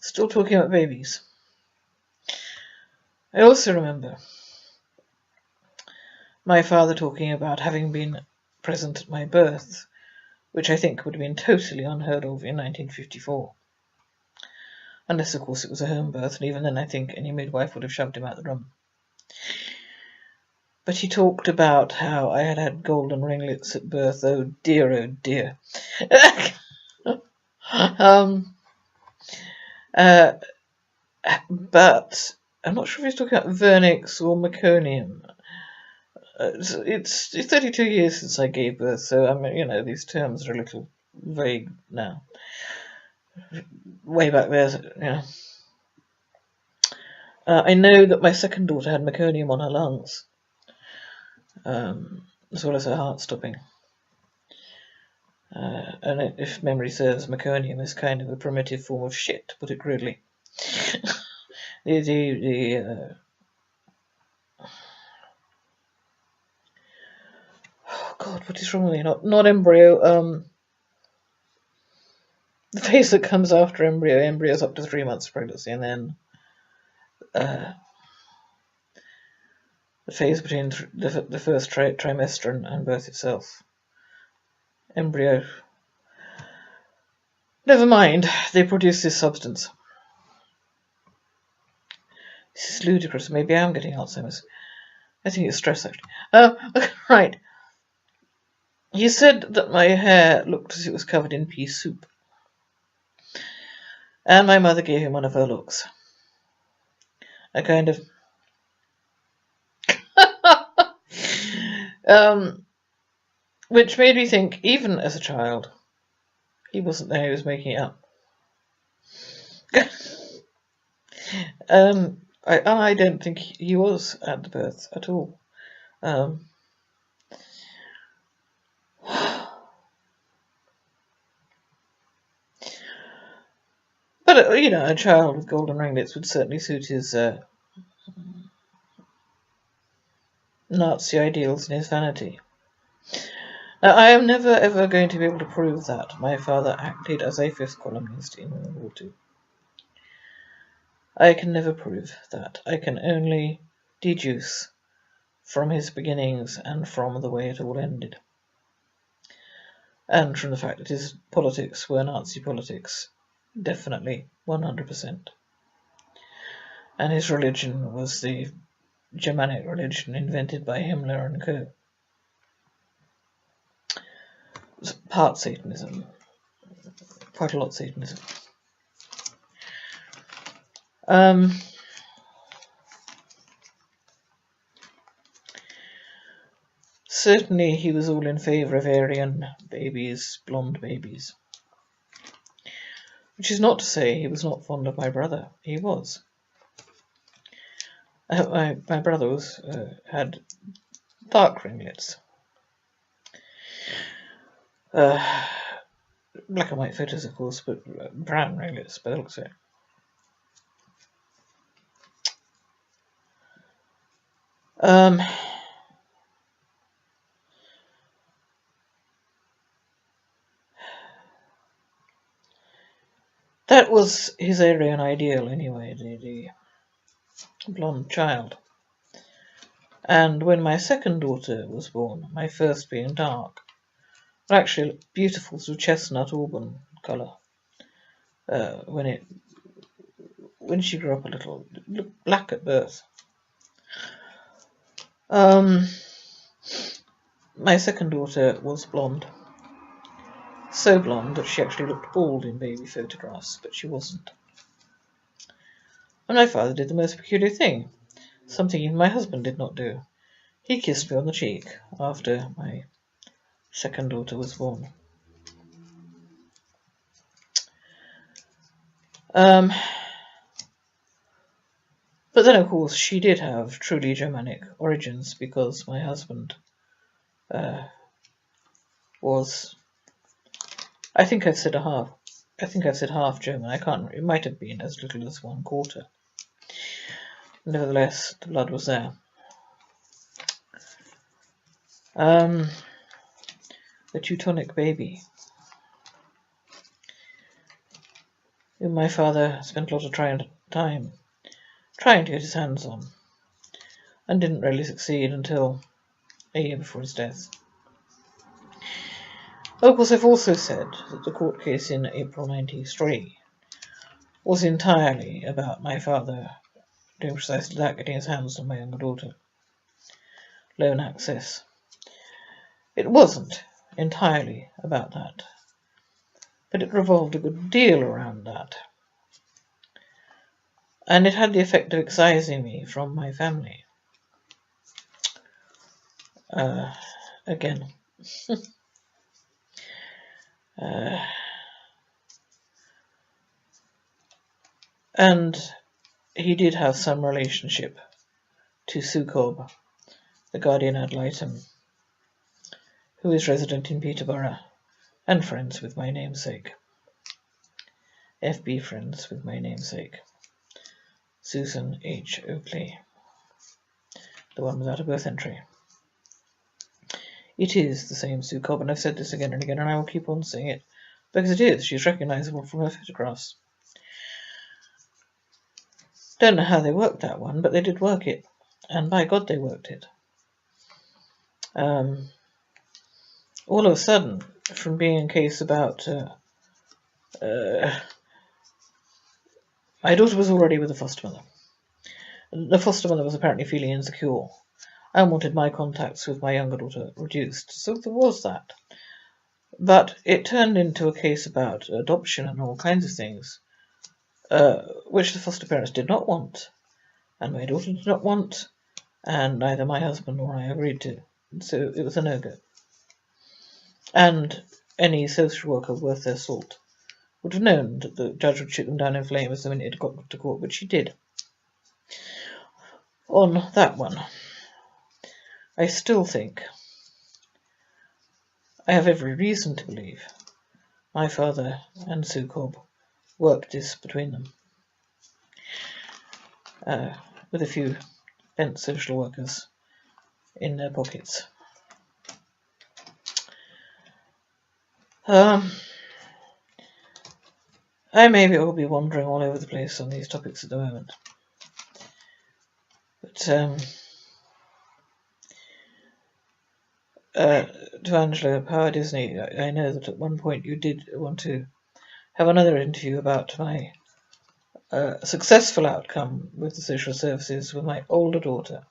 Still talking about babies. I also remember my father talking about having been present at my birth, which I think would have been totally unheard of in 1954. Unless, of course, it was a home birth, and even then I think any midwife would have shoved him out the room. But he talked about how I had had golden ringlets at birth. Oh dear, oh dear. But I'm not sure if he's talking about vernix or meconium. It's 32 years since I gave birth, so I mean, these terms are a little vague now. Way back there, I know that my second daughter had meconium on her lungs, as well as her heart stopping. And if memory serves, meconium is kind of a primitive form of shit, to put it crudely. Oh God, what is wrong with me? Not embryo. The phase that comes after embryo. Embryo's up to 3 months of pregnancy, and then the phase between the first trimester and birth itself. Embryo. Never mind. They produce this substance. This is ludicrous. Maybe I am getting Alzheimer's. I think it's stress, actually. Right. He said that my hair looked as if it was covered in pea soup. And my mother gave him one of her looks. A kind of... which made me think, even as a child, he wasn't there, he was making it up. I don't think he was at the birth at all. But, a child with golden ringlets would certainly suit his Nazi ideals and his vanity. Now, I am never ever going to be able to prove that my father acted as a fifth columnist in World War II. I can never prove that. I can only deduce from his beginnings and from the way it all ended. And from the fact that his politics were Nazi politics. Definitely, 100%. And his religion was the Germanic religion invented by Himmler and co. It was part Satanism. Quite a lot Satanism. Certainly he was all in favour of Aryan babies, blonde babies. Which is not to say he was not fond of my brother. He was. My brother had dark ringlets. Black and white photos, of course, but brown ringlets by the looks of it. That was his Aryan ideal, anyway, the blonde child. And when my second daughter was born, my first being dark, well, actually beautiful sort of chestnut auburn colour, when she grew up a little, it looked black at birth. My second daughter was blonde. So blonde that she actually looked bald in baby photographs, but she wasn't. And my father did the most peculiar thing, something even my husband did not do. He kissed me on the cheek after my second daughter was born. But then, of course, she did have truly Germanic origins because my husband was... I think I've said half German. I can't. It might have been as little as 1/4. Nevertheless, the blood was there. The Teutonic baby. whom my father spent a lot of time trying to get his hands on, and didn't really succeed until a year before his death. Of course, I've also said that the court case in April 1993 was entirely about my father doing precisely that, getting his hands on my younger daughter. Loan access. It wasn't entirely about that, but it revolved a good deal around that. And it had the effect of excising me from my family. Again. And he did have some relationship to Sukob, the guardian ad litem, who is resident in Peterborough and friends with my namesake. FB friends with my namesake, Susan H. Oakley, the one without a birth entry. It is the same Sue Cobb, and I've said this again and again, and I will keep on saying it, because it is. She's recognisable from her photographs. Don't know how they worked that one, but they did work it, and by God they worked it. All of a sudden, from being a case about my daughter was already with a foster mother. The foster mother was apparently feeling insecure and wanted my contacts with my younger daughter reduced, so there was that. But it turned into a case about adoption and all kinds of things, which the foster parents did not want, and my daughter did not want, and neither my husband nor I agreed to, so it was a no-go. And any social worker worth their salt would have known that the judge would shoot them down in flames the minute it got to court, but she did. On that one, I still think, I have every reason to believe, my father and Sue Cobb worked this between them, with a few bent social workers in their pockets. I maybe will be wandering all over the place on these topics at the moment, but to Angela Power Disney, I know that at one point you did want to have another interview about my successful outcome with the social services with my older daughter.